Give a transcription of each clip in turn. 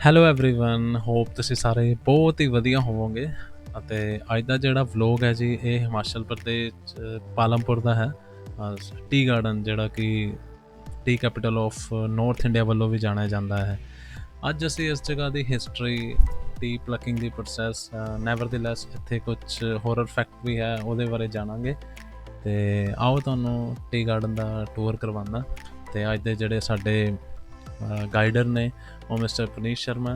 Hello everyone hop ਤੁਸੀਂ ਸਾਰੇ ਬਹੁਤ ਹੀ ਵਧੀਆ ਹੋਵੋਗੇ ਅਤੇ ਅੱਜ ਦਾ ਜਿਹੜਾ ਵਲੌਗ ਹੈ ਜੀ ਇਹ ਹਿਮਾਚਲ ਪ੍ਰਦੇਸ਼ ਪਾਲਮਪੁਰ ਦਾ ਹੈ ਟੀ ਗਾਰਡਨ ਜਿਹੜਾ ਕਿ T capital of north India ਵੱਲੋਂ ਵੀ ਜਾਣਿਆ ਜਾਂਦਾ ਹੈ। ਅੱਜ ਅਸੀਂ ਇਸ ਜਗ੍ਹਾ ਦੀ ਹਿਸਟਰੀ ਟੀ ਪਲਕਿੰਗ ਦੀ ਪ੍ਰੋਸੈਸ ਨੈਵਰਦਲੈਸ ਇੱਥੇ ਕੁਝ ਹੋਰਰ ਫੈਕਟ ਵੀ ਹੈ ਉਹਦੇ ਬਾਰੇ ਜਾਣਾਂਗੇ ਅਤੇ ਆਓ ਤੁਹਾਨੂੰ ਟੀ ਗਾਰਡਨ ਦਾ ਟੂਰ ਕਰਵਾਉਂਦਾ। ਅਤੇ ਅੱਜ ਦੇ ਜਿਹੜੇ ਸਾਡੇ ਗਾਈਡਰ ਨੇ ਉਹ ਮਿਸਟਰ ਪਨੀਸ਼ ਸ਼ਰਮਾ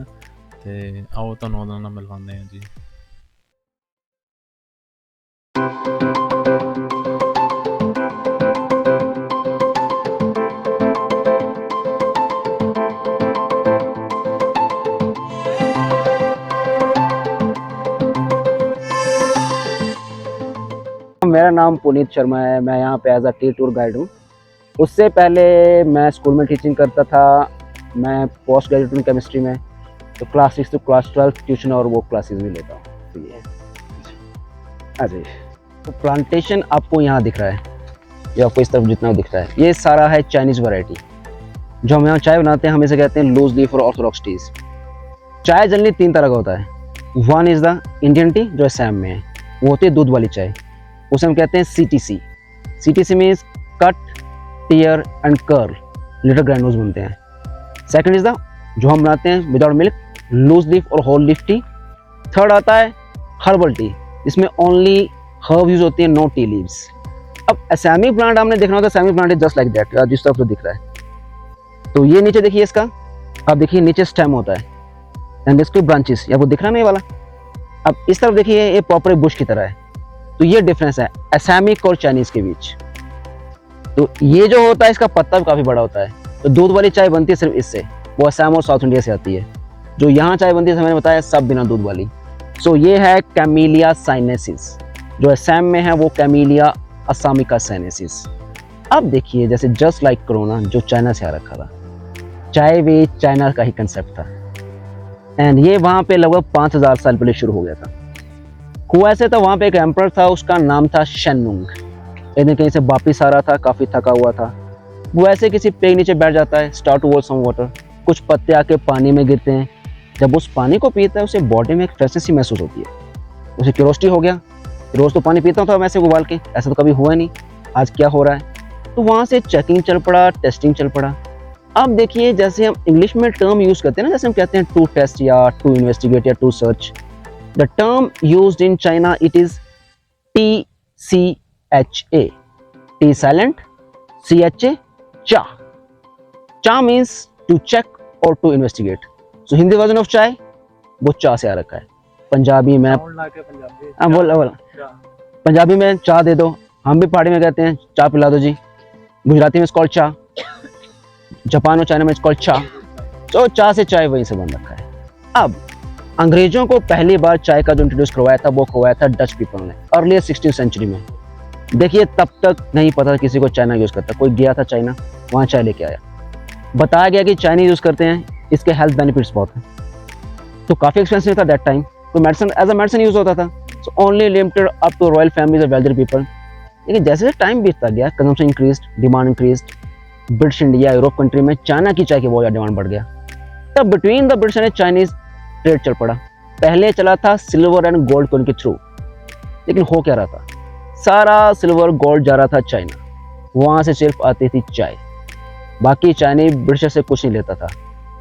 ਤੇ ਆਓ ਤੁਹਾਨੂੰ ਉਹਨਾਂ ਨਾਲ ਮਿਲਵਾਉਂਦੇ ਹਾਂ ਜੀ। मेरा नाम पुनीत शर्मा है। मैं यहाँ पे as a tea tour guide हूँ। उससे पहले मैं स्कूल में टीचिंग करता था। मैं पोस्ट ग्रेजुएट हूँ केमिस्ट्री में, तो क्लास 6 to क्लास 12 ट्यूशन और वो क्लासेस भी लेता हूँ। तो ये अरे तो प्लांटेशन आपको यहाँ दिख रहा है, ये आपको इस तरफ जितना दिख रहा है ये सारा है चाइनीज़ वैरायटी। जो हम यहाँ चाय बनाते हैं हम इसे कहते हैं लूज लीफ और ऑर्थोडॉक्स टीज। चाय जनरली 3 तरह का होता है। One is the Indian T जो असम में है, वो होती है दूध वाली चाय, उसे हम कहते हैं CTC। CTC means cut tear and curl, little granules बनते हैं। सेकंड इज द जो हम बनाते हैं विदाउट मिल्क, लूज लीफ और होल लीफ टी। थर्ड आता है हर्बल टी, इसमें ओनली हर्ब यूज होती है, नो टी लीव्स। अब असमी प्लांट हमने देखना होता है, Assami plant is just like that, जिस तरफ तो दिख रहा है। तो ये नीचे देखिए इसका, अब देखिए नीचे स्टेम होता है एंड इसके ब्रांचेस, या वो दिख रहा नहीं वाला। अब इस तरफ देखिए ये प्रॉपर बुश की तरह है। तो ये डिफरेंस है असमिक और चाइनीज के बीच। तो ये जो होता है इसका पत्ता भी काफ़ी बड़ा होता है। तो दूध वाली चाय बनती है सिर्फ इससे, वो असम और साउथ इंडिया से आती है। जो यहाँ चाय बनती है मैंने बताया सब बिना दूध वाली। सो ये है कैमिलिया साइनेसिस, जो असम में है वो कैमिलिया असामिका साइनेसिस। अब देखिए जैसे जस्ट लाइक कोरोना जो चाइना से आ रखा था, चाय भी चाइना का ही कंसेप्ट था एंड ये वहाँ पे लगभग 5000 साल पहले शुरू हो गया था। हुआ ऐसे था, वहाँ पे एक एम्परर था, उसका नाम था शेनुंग। एक दिन कहीं से वापिस आ रहा था, काफ़ी थका हुआ था। वो ऐसे किसी पेड़ नीचे बैठ जाता है, start to boil some water. कुछ पत्ते आके पानी में गिरते हैं। जब उस पानी को पीता है उसे बॉडी में एक फ्रेशनेस सी महसूस होती है। उसे क्यूरोसिटी हो गया, रोज़ तो पानी पीता था वैसे उबाल के, ऐसा तो कभी हुआ नहीं, आज क्या हो रहा है। तो वहाँ से चेकिंग चल पड़ा, टेस्टिंग चल पड़ा। अब देखिए जैसे हम इंग्लिश में टर्म यूज़ करते हैं ना, जैसे हम कहते हैं टू टेस्ट या टू इन्वेस्टिगेट या to search, the term used in China it is TCHA, T silent, CHA, cha. Cha means to check or to investigate. So Hindi version of चाय वो चा से आ रखा है। पंजाबी में बोल पंजाबी में चा दे दो, हम भी पहाड़ी में कहते हैं चा पिला दो जी। गुजराती में इसको चा, जापान और चाइना में इसको चा। तो चा से चाय वहीं से बन रखा है। अब अंग्रेजों को पहली बार चाय का जो इंट्रोड्यूस करवाया था वो करवाया था डच पीपल ने, अर्ली 16th सेंचुरी में। देखिए तब तक नहीं पता था किसी को चाइना यूज़ करता। कोई गया था चाइना, वहाँ चाय लेके आया, बताया गया कि चाइनीज यूज़ करते हैं, इसके हेल्थ बेनिफिट्स बहुत हैं। तो काफ़ी एक्सपेंसिव था दैट टाइम, तो medicine as a medicine use होता था। So only limited up to royal families और वेल्दर पीपल। लेकिन जैसे जैसे टाइम बीतता गया, consumption increase, demand increase. British India, Europe country में चाइना की चाय की बहुत ज़्यादा डिमांड बढ़ गया। तब between the British and Chinese trade चल पड़ा। पहले चला था सिल्वर एंड गोल्ड कॉइन के थ्रू, लेकिन हो क्या रहा था, सारा सिल्वर गोल्ड जा रहा था चाइना, वहाँ से सिर्फ आती थी चाय, बाकी चाइनी ब्रिटिशर से कुछ नहीं लेता था।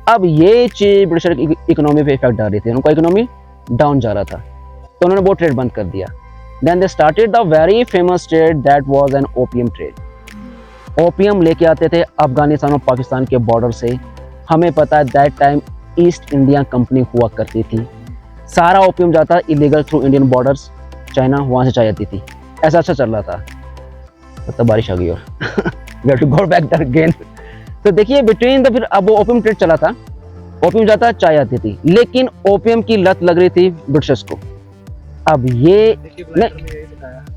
अब ये चीज़ ब्रिटिशर की इकोनॉमी पे इफेक्ट डाल रही थी, उनका इकोनॉमी डाउन जा रहा था, तो उन्होंने वो ट्रेड बंद कर दिया। Then they started the very famous trade that was an opium trade. Opium लेके आते थे अफगानिस्तान और पाकिस्तान के बॉर्डर से। हमें पता है that time east India company हुआ करती थी, सारा ओपियम जाता illegal through Indian borders, China, वहाँ से चाय आती थी। ऐसा अच्छा चल रहा था, तब बारिश आ गई और we have to go back there again. तो देखिए बिटवीन द, फिर अब वो ओपियम ट्रेड चला था, ओपियम जाता चाय आती थी, लेकिन ओपियम की लत लग रही थी ब्रिटिशर्स को। अब ये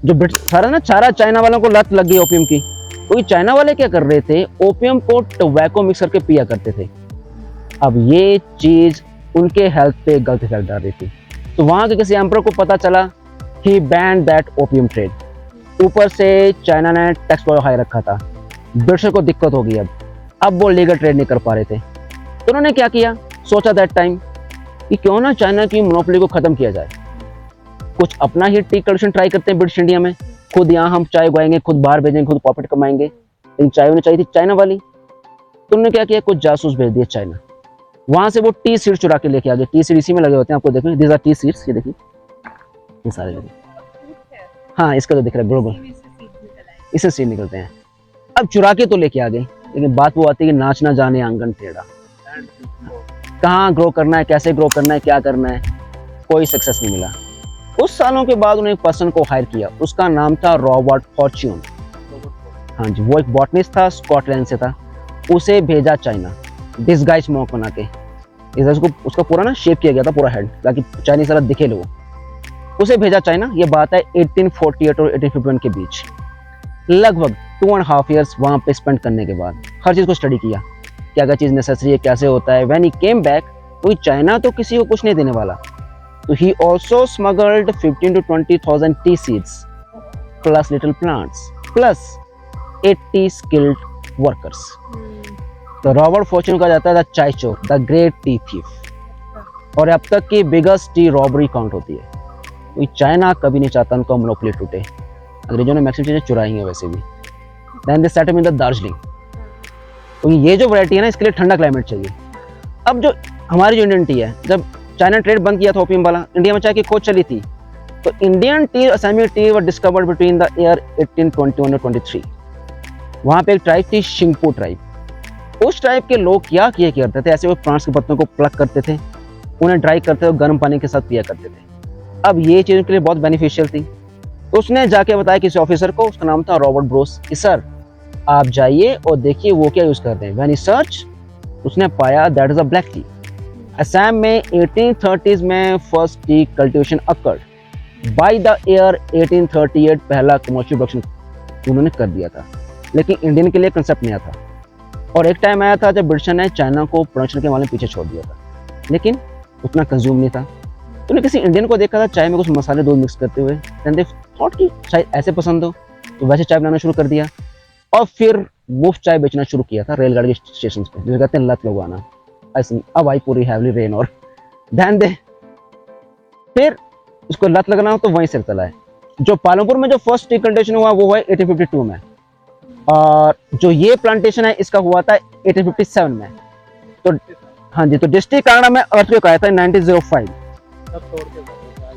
जो सारा ना सारा चाइना वालों को लत लग गई ओपियम की, क्योंकि चाइना वाले क्या कर रहे थे, ओपियम को टोबैको मिक्स करके पिया करते थे। अब ये चीज़ उनके हेल्थ पे गलत इफेक्ट डाल रही थी। तो वहाँ के किसी एम्परर को पता चला, ही बैंड दैट ओपियम ट्रेड। ऊपर से चाइना ने टैक्स बहुत हाई रखा था, ब्रिटिशर को दिक्कत हो गई। अब वो लीगल ट्रेड नहीं कर पा रहे थे, तो उन्होंने क्या किया, सोचा दैट टाइम कि क्यों ना चाइना की मोनोपोली को खत्म किया जाए, कुछ अपना ही टी कल्टिवेशन ट्राई करते हैं ब्रिटिश इंडिया में, खुद यहाँ हम चाय उगाएंगे, खुद बाहर भेजेंगे, खुद प्रॉफिट कमाएंगे। लेकिन चाय उन्हें चाहिए थी चाइना वाली, तो उन्होंने क्या किया, कुछ जासूस भेज दिए चाइना, वहां से वो टी सीड्स चुरा के लेके आ गए। टी सीड इसी में लगे होते हैं, आपको देखो दीज आर टी सीड्स, ये देखिए ये सारे लगे। हाँ इसका तो दिख रहा है ग्लोबल, इससे सीड निकलते हैं। अब चुरा के तो लेके आ गए, लेकिन बात वो आती है कि नाच ना जाने आंगन टेढ़ा, कहाँ ग्रो करना है, कैसे ग्रो करना है, क्या करना है, कोई सक्सेस नहीं मिला। कुछ सालों के बाद उन्होंने एक पर्सन को हायर किया, उसका नाम था रॉबर्ट फॉर्च्यून। हाँ जी, वो एक बॉटनिस्ट था, स्कॉटलैंड से था। उसे भेजा चाइना डिसगाइज मॉक बना के, उसको उसका पूरा ना शेप किया गया था पूरा हेड, ताकि चाइनीज तरह दिखे लोग। उसे भेजा चाइना, ये बात है 1848 और 1851 के बीच। लगभग 2.5 years वहाँ पे स्पेंड करने के बाद हर चीज़ को स्टडी किया, क्या क्या चीज़ नेसेसरी है, कैसे होता है। व्हेन ही केम बैक, कोई चाइना तो किसी को कुछ नहीं देने वाला, तो he also smuggled 15 to 20,000 T seeds plus little plants plus 80 skilled workers. तो रॉबर्ट फॉर्च्यून कहा जाता है द चाय चोर, द ग्रेट टी थीफ, और अब तक की बिगेस्ट टी रॉबरी काउंट होती है। कोई चाइना कभी नहीं चाहता उनका मोनोपोली टूटे, अंग्रेजों ने मैक्सिमम चीज़ें चुराई हैं वैसे भी। Then they set up in the Darjeeling, तो ये जो वैरायटी है ना, इसके लिए ठंडा क्लाइमेट चाहिए। अब जो हमारी जो इंडियन टी है, जब चाइना ट्रेड बंद किया था ओपियम वाला, इंडिया में चाय की खोज चली थी, तो इंडियन टी और Assami tea were discovered between the year 1821 और 23। वहाँ पे एक ट्राइब थी शिंगपू ट्राइब। उस ट्राइब के लोग क्या किया करते थे, ऐसे वो प्लांट्स के पत्तों को प्लक करते थे, उन्हें ड्राई करते थे, गर्म पानी के साथ पिया करते थे। अब ये चीज़ उनके लिए बहुत बेनिफिशियल थी, तो उसने जाके बताया किसी ऑफिसर को, उसका नाम था रॉबर्ट ब्रोस, कि सर आप जाइए और देखिए वो क्या यूज़ करते हैं। व्हेन ही सर्च, उसने पाया that is a black T. Assam में 1830s में first T cultivation occurred. By the year 1838 पहला कमर्शियल प्रोडक्शन उन्होंने कर दिया था, लेकिन इंडियन के लिए कंसेप्ट नया था। और एक टाइम आया था जब ब्रिटिश ने चाइना को प्रोडक्शन के मामले में पीछे छोड़ दिया था, लेकिन उतना कंज्यूम नहीं था। तो किसी इंडियन को देखा था चाय में कुछ मसाले दूध मिक्स करते हुए, देन दे थॉट कि शायद ऐसे पसंद हो, तो वैसे चाय बनाना शुरू कर दिया। और फिर मुफ्त चाय बेचना शुरू किया था रेलगाड़ी के स्टेशन पे, जिसे कहते हैं लत लगवाना। ऐसे अब आई पूरी हैवली रेन और ध्यान दे, फिर उसको लत लगना हो तो वहीं से चला है। जो पालमपुर में जो फर्स्ट टी प्लांटेशन हुआ वो है 1852 में, और जो ये प्लांटेशन है इसका हुआ था 1857 में। तो हाँ जी, तो डिस्ट्रिक्ट कांगड़ा में अर्थक्वेक आया था 1905,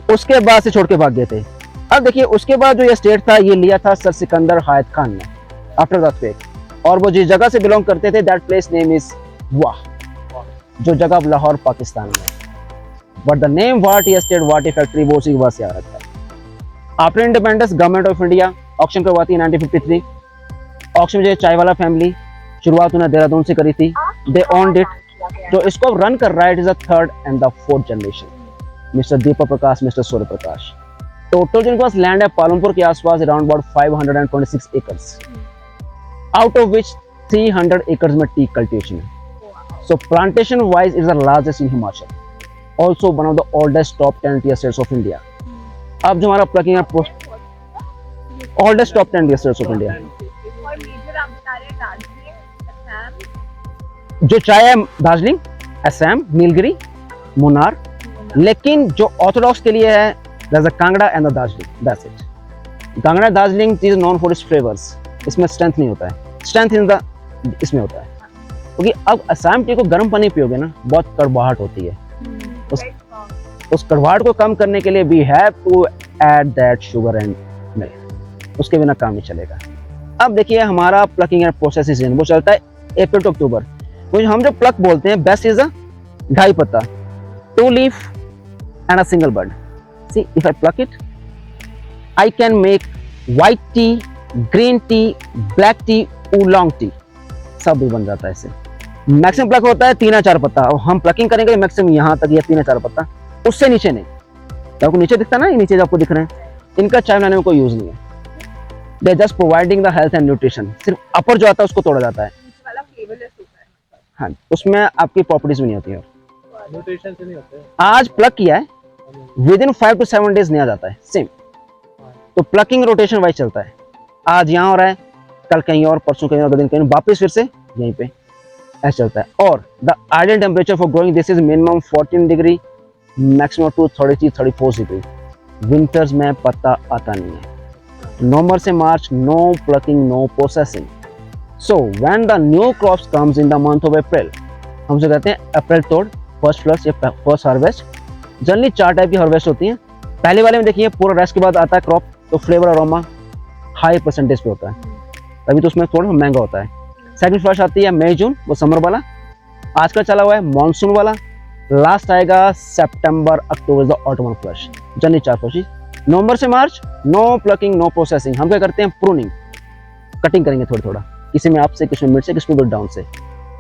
उसके बाद से छोड़ के भाग गए थे। अब देखिए उसके बाद जो ये स्टेट था ये लिया था सर सिकंदर हायत खान ने आफ्टर द अर्थक्वेक, और वो जिस जगह से बिलोंग करते थे दैट प्लेस नेम इज वाह, जो जगह अब लाहौर पाकिस्तान में। बट द नेम वाटी स्टेट वाटी फैक्ट्री वो उसी के बाद से आ रखा है। After independence government of India auction करवाती है 1953। ऑक्शन में जो चाय वाला फैमिली, शुरुआत उन्होंने देहरादून से करी थी, दे ओन्ड इट। जो इसको रन कर रहा है it is the third and the fourth generation, mister Deepak Prakash, mister Surya Prakash. Total जिनके पास लैंड है पालमपुर के आसपास around about 526 acres, out of which 300 acres में टी कल्टिवेशन है। So plantation wise is the largest in Himachal, also one of the oldest top 10 tea estates of India. अब जो हमारा plucking है oldest top 10 tea estates of India, और major आप बता रहे हैं दार्जिलिंग, असम, जो चाय है दार्जिलिंग, असम, नीलगिरी, मुन्नार, लेकिन जो ऑर्थोडॉक्स के लिए है there's a Kangra and the Darjeeling, that's it. Kangra Darjeeling is known for its flavors, इसमें स्ट्रेंथ नहीं होता है, स्ट्रेंथ इन द इसमें होता है, क्योंकि अब असम टी को गर्म पानी पियोगे ना बहुत कड़वाहट होती है। उस कड़वाहट को कम करने के लिए we have to add that sugar and milk, उसके बिना काम नहीं चलेगा। अब देखिए हमारा प्लकिंग एंड प्रोसेस सीजन वो चलता है अप्रैल टू अक्टूबर। तो हम जो प्लक बोलते हैं बेस्ट इज अ 2.5 पत्ता, 2 leaf and a single bird. See if I pluck it I can make white tea, green tea, black tea, oolong tea, सब भी बन जाता है इससे। मैक्सिमम प्लक होता है 3 या 4 पत्ता, और हम प्लकिंग करेंगे मैक्सिमम यहाँ तक, या 3 या 4 पत्ता, उससे नीचे नहीं। तो आपको नीचे दिखता ना, ये नीचे जो आपको दिख रहे हैं, इनका चाय बनाने में कोई यूज नहीं है। They just providing the health and nutrition. सिर्फ अपर जो आता है उसको तोड़ा जाता है। वाला फ्लेवरलेस होता है। हाँ, उसमें आपकी प्रॉपर्टीज भी नहीं होती है। न्यूट्रिशन से नहीं होते। आज प्लक किया है, विद इन 5 to 7 डेज नया जाता है सेम। तो प्लकिंग रोटेशन वाइज चलता है, आज यहाँ हो रहा है, कल कहीं और, परसों कहीं और, 2 दिन कहीं, वापस फिर से यहीं पे। ऐसा चलता है। और the ideal temperature for growing this is minimum 14 degree, maximum to 33-34 degree. Winters में पत्ता आता नहीं है। नवंबर से मार्च, no plucking, no processing. So when the new crops comes in the month of April, हम जो कहते हैं अप्रैल तोड़, फर्स्ट फ्लश या फर्स्ट हार्वेस्ट। जनरली 4 टाइप की हार्वेस्ट होती हैं। पहले वाले में देखिए पूरा रेस्ट के बाद आता है क्रॉप, तो फ्लेवर अरोमा हाई परसेंटेज पे होता है, तभी तो उसमें थोड़ा महंगा होता है। सेकंड फ्लश आती है मई जून, वो समर वाला। आजकल चला हुआ है मॉनसून वाला। लास्ट आएगा सितंबर अक्टूबर, the autumn flush. Generally 4 flush. नवंबर से मार्च, नो प्लकिंग, नो प्रोसेसिंग। हम क्या करते हैं, प्रूनिंग, कटिंग करेंगे थोड़ा थोड़ा, किसी में अप से, किसी में मिड से, किसी में डाउन से।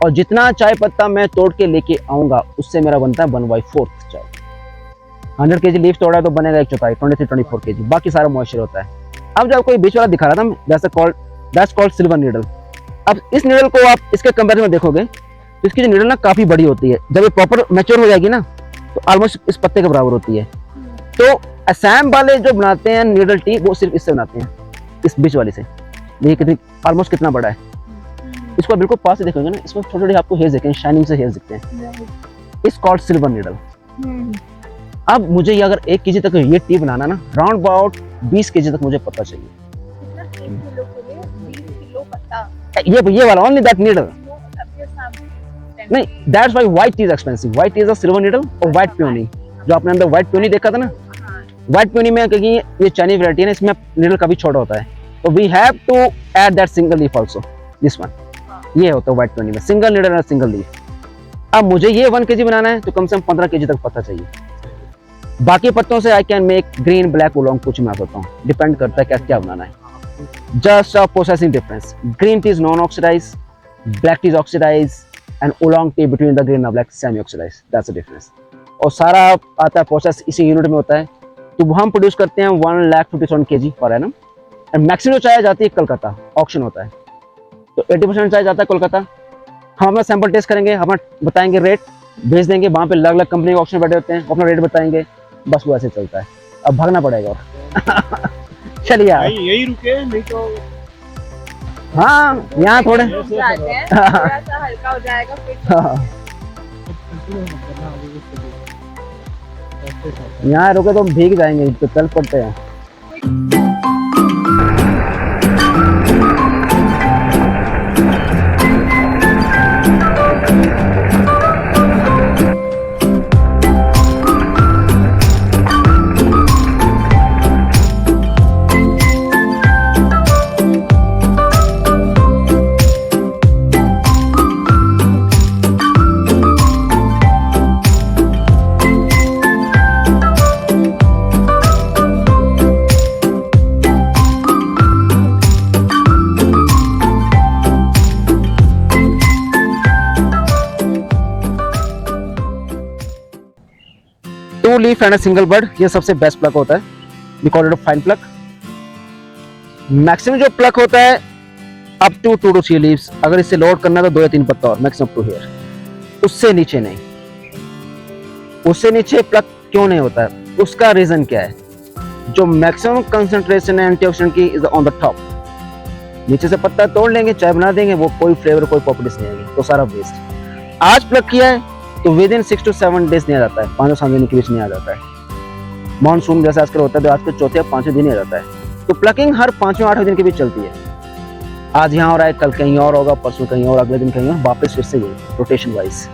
और जितना चाय पत्ता मैं तोड़ के लेके आऊंगा उससे मेरा बनता है 1/4 चाय। 100 kg लीफ तोड़ा है तो बनेगा 1/4, 23-24 kg। बाकी सारा मॉइस्चर होता है। अब जब कोई बीच वाला दिखा रहा था, दैट्स कॉल्ड सिल्वर नीडल। अब इस नीडल को आप इसके कंपेरिजन में देखोगे तो इसकी जो नीडल ना काफी बड़ी होती है। जब ये प्रॉपर मैच्योर हो जाएगी ना तो ऑलमोस्ट इस पत्ते के बराबर होती है। तो असम वाले जो बनाते हैं नीडल टी, वो सिर्फ इससे बनाते हैं, इस बीच वाली से। देखिए कितनी, ऑलमोस्ट कितना बड़ा है। इसको बिल्कुल पास से देखोगे ना, इसमें छोटे छोटे आपको हेयर्स दिखेंगे, शाइनिंग से हेयर्स दिखते हैं। इस कॉल्ड सिल्वर नीडल। अब मुझे ये अगर 1 kg तक ये टी बनाना ना, राउंड अबाउट 20 kg तक मुझे पत्ता चाहिए। कितना 1 किलो के लिए 20 किलो पत्ता? ये वाला ओनली दैट नीडल। अब ये सामने नहीं, that's why white T is expensive. White T is a silver needle और व्हाइट पियोनी, जो आपने अंदर व्हाइट पियोनी देखा था ना, व्हाइट पियोनी में क्योंकि ये चाइनीज वैरायटी है ना, इसमें नीडल काफी छोटा होता है, तो we have to add that single leaf also, this one. ये होता है व्हाइट पियोनी में, सिंगल नीडल और सिंगल लीफ। अब मुझे ये 1 kg बनाना है तो कम से कम 15 kg तक पत्ता चाहिए। बाकी पत्तों से आई can make green, black, oolong, कुछ बना सकता हूँ, डिपेंड करता है क्या क्या बनाना है। Just a processing difference, green tea is non oxidise, black tea is oxidise, and oolong tea between the green and black semi oxidise, that's the difference. और सारा आता है प्रोसेस इसी यूनिट में होता है। तो हम प्रोड्यूस करते हैं 1,50,000 kg per annum, and maximum चाय जाती है कलकत्ता, ऑक्शन होता है, तो 80% चाय जाता है कोलकाता। हम अपना सैंपल टेस्ट करेंगे, अपना बताएंगे रेट, भेज देंगे, वहाँ पे अलग अलग कंपनी के ऑक्शन बैठे होते हैं, अपना रेट बताएंगे, बस वो ऐसे चलता है। अब भागना पड़ेगा और चलिए यार, यही रुके नहीं तो हाँ यहाँ थोड़े जाते हैं, थोड़ा सा हल्का हो जाएगा फिर। यहाँ रुके तो हम भीग जाएंगे, तो चल पड़ते हैं। Two leaf and a single bud, ये सबसे बेस्ट प्लक होता है। We call it a fine pluck. Maximum जो प्लक होता है अप टू 2 to 3 लीव्स। अगर इसे लोड करना है तो 2 या 3 पत्ता और, मैक्सिमम 2 हियर, उससे नीचे नहीं। उससे नीचे प्लक क्यों नहीं होता है, उसका रीजन क्या है? जो मैक्सिमम कंसंट्रेशन है एंटीऑक्सीडेंट की इज ऑन द टॉप। नीचे से पत्ता तोड़ लेंगे, चाय बना देंगे, वो कोई फ्लेवर, कोई प्रॉपर्टीज नहीं आएगी, तो सारा वेस्ट। आज प्लक किया है तो विद इन 6 to 7 डेज नहीं आ जाता है, 5 और 7 दिन के बीच नहीं आ जाता है। मॉनसून जैसे आजकल होता है तो आजकल 4थे या 5वें दिन ही आ जाता है। तो प्लकिंग हर 5वें 8वें दिन के बीच चलती है। आज यहाँ हो रहा है, कल कहीं और होगा, परसों कहीं और, अगले दिन कहीं और, वापस फिर से यही रोटेशन वाइज।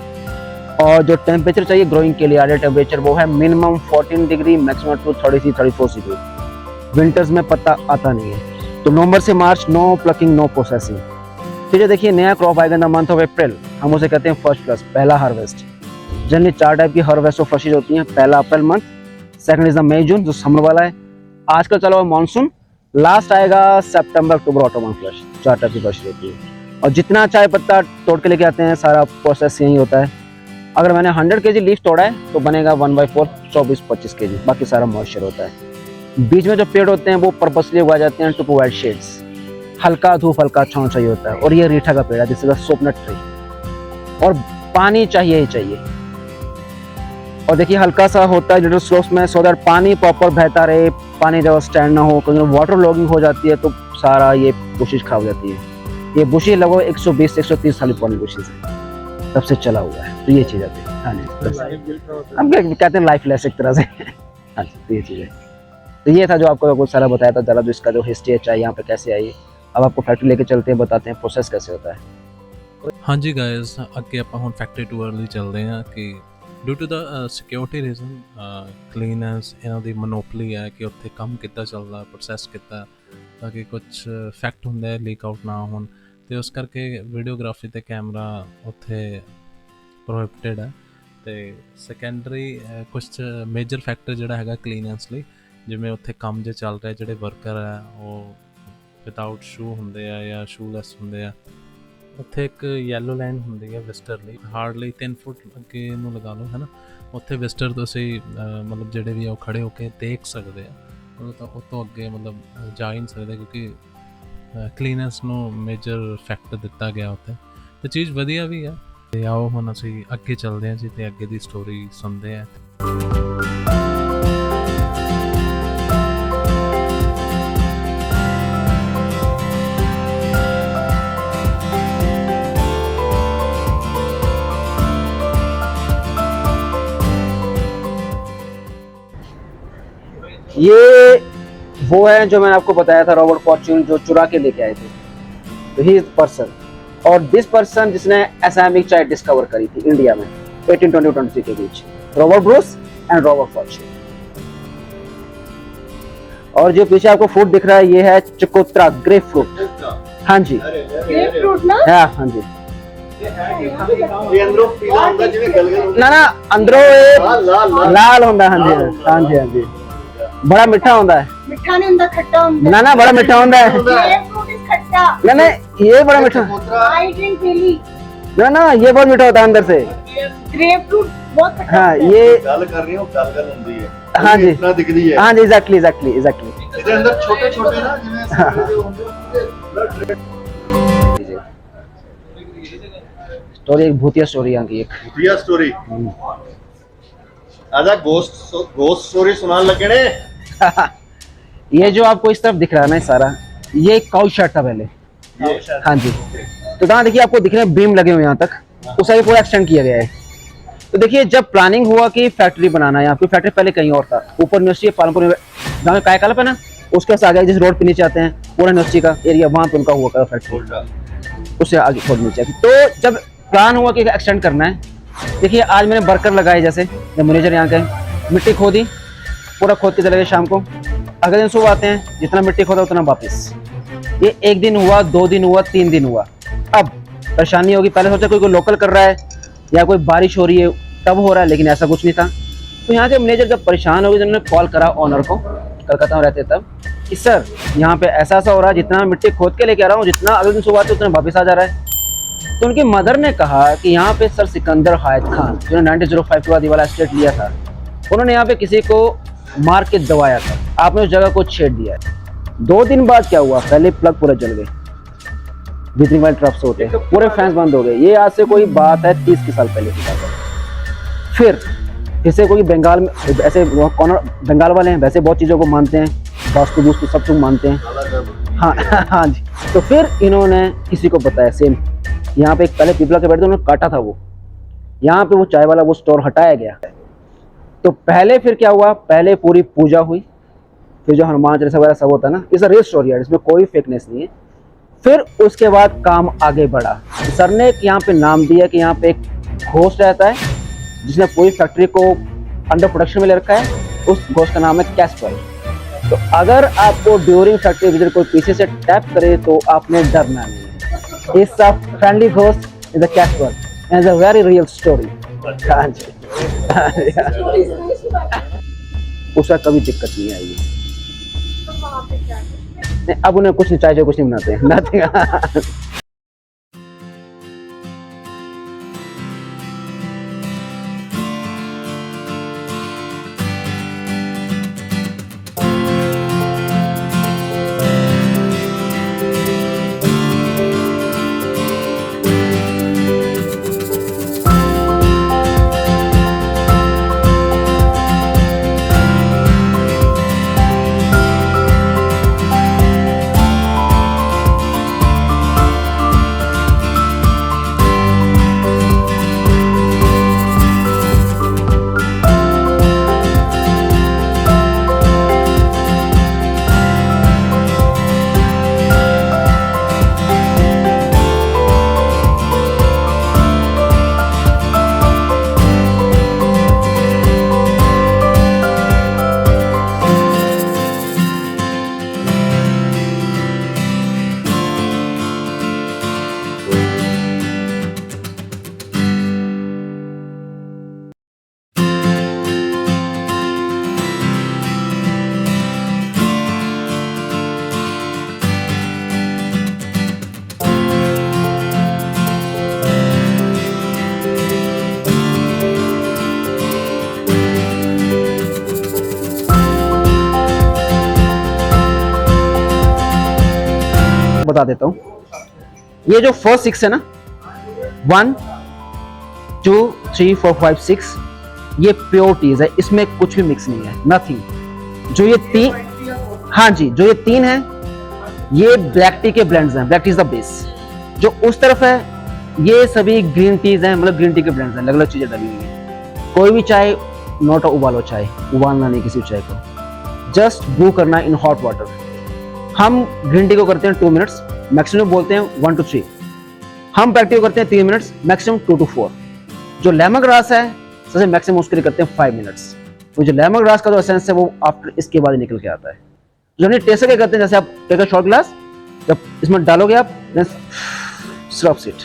और जो टेम्परेचर चाहिए ग्रोइंग के लिए, आइडियल टेम्परेचर वो है minimum 14 degree, maximum to 33-34 degree. Winters में पत्ता आता नहीं है। तो नवंबर से मार्च, नो प्लकिंग, नो प्रोसेसिंग। फिर देखिए नया क्रॉप आएगा in the month of April, हम उसे कहते हैं फर्स्ट फ्लश, पहला हार्वेस्ट। जनरली 4 टाइप की हार्वेस्ट और फ्लशेज होती हैं। पहला April month, second is the मई जून जो समर वाला है, आजकल चला हुआ मानसून, लास्ट आएगा सितंबर अक्टूबर ऑटोमन फ्लश। 4 टाइप की फ्लशेज होती है। और जितना चाय पत्ता तोड़ के लेके आते हैं सारा प्रोसेस यही होता है। अगर मैंने 100 kg लीफ तोड़ा है तो बनेगा 1/4, 24-25 kg, बाकी सारा मॉइस्चर होता है। बीच में जो पेड़ होते हैं वो पर्पसली उगाए जाते हैं टू प्रोवाइड शेड्स, हल्का धूप, हल्का छांव चाहिए होता है। और ये रीठा का पेड़ है, जिसका सोपनट ट्री, और पानी चाहिए ही चाहिए। और देखिए हल्का सा होता है लिटिल स्लोप्स में, सो दैट पानी प्रॉपर बहता रहे, पानी जब स्टैंड ना हो, क्योंकि वाटर लॉगिंग हो जाती है तो सारा ये बुशेज खराब हो जाती है। ये बुशेज लगभग 120 से 130 साल पुरानी बुशेज है। तब से चला हुआ है। तो ये चीज़ है। हाँ जी, हम क्या कहते हैं लाइफ लेस एक तरह से। हाँ जी, तो ये चीज़ है। तो ये था जो आपको कुछ सारा बताया था, ज़रा जो इसका जो हिस्ट्री है चाय यहाँ पे कैसे आई। अब आपको फैक्ट्री लेके चलते हैं, बताते हैं प्रोसेस कैसे होता है। हाँ जी गाइस, ਅੱਗੇ ਆਪਾਂ ਹੁਣ ਫੈਕਟਰੀ ਟੂਰ ਲਈ ਚੱਲਦੇ ਹਾਂ ਕਿ due to the security reason ਕਲੀਨੈਂਸ ਇਹਨਾਂ ਦੀ ਮੋਨੋਪਲੀ ਹੈ ਕਿ ਉੱਥੇ ਕੰਮ ਕਿੱਦਾਂ ਚੱਲਦਾ, ਪ੍ਰੋਸੈਸ ਕਿੱਦਾਂ, ਤਾਂ ਕਿ ਕੁਝ ਫੈਕਟ ਹੁੰਦੇ ਲੀਕ ਆਊਟ ਨਾ ਹੋਣ, ਤੇ ਉਸ ਕਰਕੇ ਵੀਡੀਓਗ੍ਰਾਫੀ ਤੇ ਕੈਮਰਾ ਉੱਥੇ ਪ੍ਰੋਹਿਬਿਟਡ ਹੈ। ਤੇ ਸੈਕੰਡਰੀ ਕੁਝ ਮੇਜਰ ਫੈਕਟਰ ਜਿਹੜਾ ਹੈਗਾ ਕਲੀਨੈਂਸ ਲਈ, ਜਿਵੇਂ ਉੱਥੇ ਕੰਮ ਜੇ ਚੱਲ ਰਿਹਾ, ਜਿਹੜੇ ਵਰਕਰ ਹੈ ਉਹ ਵਿਦਆਊਟ ਸ਼ੂ ਹੁੰਦੇ ਆ ਜਾਂ ਸ਼ੂਲੈਸ ਹੁੰਦੇ ਆ। ਉੱਥੇ ਇੱਕ ਯੈਲੋ ਲਾਈਨ ਹੁੰਦੀ ਹੈ ਵਿਜ਼ਟਰ ਲਈ, ਹਾਰਡਲੀ 3 ਫੁੱਟ ਅੱਗੇ ਨੂੰ ਲਗਾ ਲਓ, ਹੈ ਨਾ। ਉੱਥੇ ਵਿਜ਼ਟਰ ਤੁਸੀਂ ਮਤਲਬ ਜਿਹੜੇ ਵੀ ਆ ਉਹ ਖੜੇ ਹੋ ਕੇ ਦੇਖ ਸਕਦੇ ਆ, ਉਹ ਤਾਂ ਉਹ ਤੋਂ ਅੱਗੇ ਮਤਲਬ ਜਾ ਹੀ ਨਹੀਂ ਸਕਦੇ, ਕਿਉਂਕਿ ਕਲੀਨੈਂਸ ਨੂੰ ਮੇਜਰ ਫੈਕਟ ਦਿੱਤਾ ਗਿਆ ਉੱਥੇ। ਤੇ ਚੀਜ਼ ਵਧੀਆ ਵੀ ਆ। ਤੇ ਆਓ ਹੁਣ ਅਸੀਂ ਅੱਗੇ ਚੱਲਦੇ ਹਾਂ ਜੀ, ਤੇ ਅੱਗੇ ਦੀ ਸਟੋਰੀ ਸੁਣਦੇ ਹਾਂ। ये वो है जो मैंने आपको बताया था, रॉबर्ट फॉर्च्यून, जो चुरा के लेके आए थे। तो ही इज पर्सन, और दिस पर्सन जिसने असामिक चाय डिस्कवर करी थी इंडिया में 1820-23 के बीच, Robert Bruce and Robert Fortune. और जो पीछे आपको फ्रूट दिख रहा है ये है चकोत्रा ग्रेप फ्रूट। हाँ जी, ग्रेप फ्रूट ना? हाँ जी। ये अंदरों पीला ਹੁੰਦਾ ਜਿਵੇਂ ਗਲਗਲ ना अंदरों ये लाल लाल होता है। हाँ जी, हाँ जी, हाँ जी। बड़ा मिठा होता है। मिठा नहीं ਹੁੰਦਾ, खट्टा ਹੁੰਦਾ। ना बड़ा मिठा होता है। ग्रेप फ्रूट इज खट्टा। ना ये बड़ा मिठा। I drink daily. ना ये बहुत मीठा होता है अंदर से। ग्रेप फ्रूट बहुत खट्टा। हाँ ये ਗੱਲ ਕਰ ਰਹੀ ਹਾਂ ਗਲਗਲ ਹੁੰਦੀ ਹੈ। हाँ जी, ਇਤਨਾ ਦਿਖਦੀ ਹੈ। हाँ जी, एग्जैक्टली एग्जैक्टली एग्जैक्टली। ਇਹਦੇ ਅੰਦਰ ਛੋਟੇ ਛੋਟੇ ਨਾ ਜਿਵੇਂ ਸੂਰਜ ਦੇ ਹੁੰਦੇ ਬਲੱਡ ਰੈਡ स्टोरी एक भूतिया स्टोरी यहाँ की एक। भूतिया स्टोरी आजा गोस्ट स्टोरी सुनाने लगे ने। ये जो आपको इस तरफ दिख रहा है ना सारा, ये काउ शर्ट था पहले। हाँ जी, तो यहाँ देखिए आपको दिख रहे हैं बीम लगे हुए यहाँ तक, उस आगे पूरा एक्सटेंड किया गया है। तो देखिए जब प्लानिंग हुआ कि फैक्ट्री बनाना है, यहाँ पे फैक्ट्री पहले कहीं और था, ऊपर यूनिवर्सिटी पालमपुर में जहाँ में कायाकल्प है ना, उसके पास आगे जिस रोड पे नीचे आते हैं पूरा यूनिवर्सिटी का एरिया, वहाँ पे उनका हुआ फैक्ट्री, उससे आगे थोड़ा नीचे। तो जब प्लान हुआ कि एक्सटेंड करना है, देखिए आज मैंने वर्कर लगाए, जैसे मैनेजर यहाँ के मिट्टी खोदी, पूरा खोद के चले गए शाम को, अगले दिन सुबह आते हैं, जितना मिट्टी खोदा उतना वापस। ये 1 दिन हुआ, 2 दिन हुआ, 3 दिन हुआ। अब परेशानी होगी, पहले सोचा कोई लोकल कर रहा है या कोई बारिश हो रही है तब हो रहा है, लेकिन ऐसा कुछ नहीं था। तो यहाँ के मैनेजर जब परेशान हो गए तो उन्होंने कॉल करा ओनर को, कलकत्ता में रहते तब, कि सर यहाँ पे ऐसा ऐसा हो रहा है, जितना मिट्टी खोद के लेके आ रहा हूँ, जितना अगले दिन सुबह आते उतना वापस आ जा रहा है। तो उनकी मदर ने कहा कि यहाँ पे सर सिकंदर हायत खान, जिन्होंने 1905 के बाद ये वाला स्टेट लिया था, उन्होंने यहाँ पे किसी को मार के दबाया था, आपने उस जगह को छेड़ दिया है। 2 दिन बाद क्या हुआ, पहले प्लग पूरे जल गए, जितनी वाले ट्रफ्स होते हैं पूरे फैंस बंद हो गए। ये आज से कोई बात है 30 के साल पहले की बात है। फिर जैसे कोई बंगाल में ऐसे कौन बंगाल वाले हैं, वैसे बहुत चीज़ों को मानते हैं, वास्तु वस्तु सब कुछ मानते हैं। हाँ हाँ जी। तो फिर इन्होंने किसी को बताया, सेम यहाँ पे एक पहले पिपला के बैठे थे, उन्होंने काटा था वो, यहाँ पे वो चाय वाला वो स्टोर हटाया गया। तो पहले फिर क्या हुआ, पहले पूरी पूजा हुई, फिर जो हनुमान चालीसा वगैरह सब होता है ना, इस रियल स्टोरी है, इसमें कोई फेकनेस नहीं है। फिर उसके बाद काम आगे बढ़ा, सर ने एक यहाँ पे नाम दिया कि यहाँ पे एक घोस्ट रहता है जिसने पूरी फैक्ट्री को अंडर प्रोडक्शन में ले रखा है, उस घोस्ट का नाम है कैस्पर। तो अगर आपको ड्यूरिंग फैक्ट्री विजिट कोई पीछे से टैप करे तो आपने डरना नहीं है। It's a friendly ghost is the Caspar and a very real story. हाँ जी, उसका कभी दिक्कत नहीं आएगी। तो वहाँ पे क्या है? नहीं, अब उन्हें कुछ नहीं चाहिए, कुछ नहीं बनाते हैं, नथिंग। बता देता हूँ। ये जो फर्स्ट 6 है ना, 1 2 3 4 5 6, ये प्योर टीज है, इसमें कुछ भी मिक्स नहीं है, नथिंग। जो ये 3, हाँ जी, जो ये 3 है ये ब्लैक टी के ब्लेंड्स हैं, black tea is the base. जो उस तरफ है ये सभी ग्रीन टीज हैं, मतलब ग्रीन टी के ब्लेंड्स हैं, अलग अलग चीजें डाली हुई हैं। कोई भी चाय नॉट उबालो चाय, उबालना नहीं किसी चाय को, जस्ट ब्रू करना इन हॉट वाटर। हम ग्रीन टी को करते हैं 2 मिनट्स, मैक्सिमम बोलते हैं 1 to 3। हम ब्लैक टी को करते हैं 3 मिनट्स, मैक्सिमम 2 to 4। जो लेमन ग्रास है सबसे मैक्सिमम उसके लिए करते हैं 5 मिनट्स। तो जो लेमन ग्रास का जो एसेंस है वो आफ्टर इसके बाद निकल के आता है। जो हमने टेस्ट क्या करते हैं, जैसे आप टेक अ शॉट ग्लास, जब इसमें डालोगे आप सिरप सीट,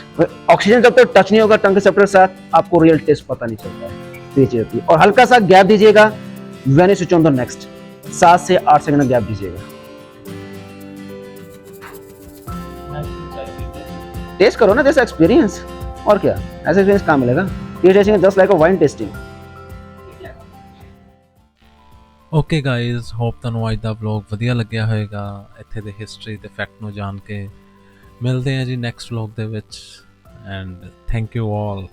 ऑक्सीजन जब तक टच नहीं होगा टंग के सेप्टर के साथ, आपको रियल टेस्ट पता नहीं चलता है। तो ये चीज होती है। और हल्का सा गैप दीजिएगा, when you switch on the next, 7 से 8 सेकंड का गैप दीजिएगा। टेस्ट करो ना, जैसे एक्सपीरियंस, और क्या, ऐसा एक्सपीरियंस कहाँ मिलेगा। Testing just like a wine tasting. Okay guys, hop ਤੁਹਾਨੂੰ ਅੱਜ ਦਾ ਵਲੌਗ ਵਧੀਆ ਲੱਗਿਆ ਹੋਵੇਗਾ, ਇੱਥੇ ਦੇ ਹਿਸਟਰੀ ਤੇ ਫੈਕਟ ਨੂੰ ਜਾਣ ਕੇ। ਮਿਲਦੇ ਹਾਂ ਜੀ ਨੈਕਸਟ ਵਲੌਗ ਦੇ ਵਿੱਚ, ਐਂਡ ਥੈਂਕ ਯੂ ਆਲ।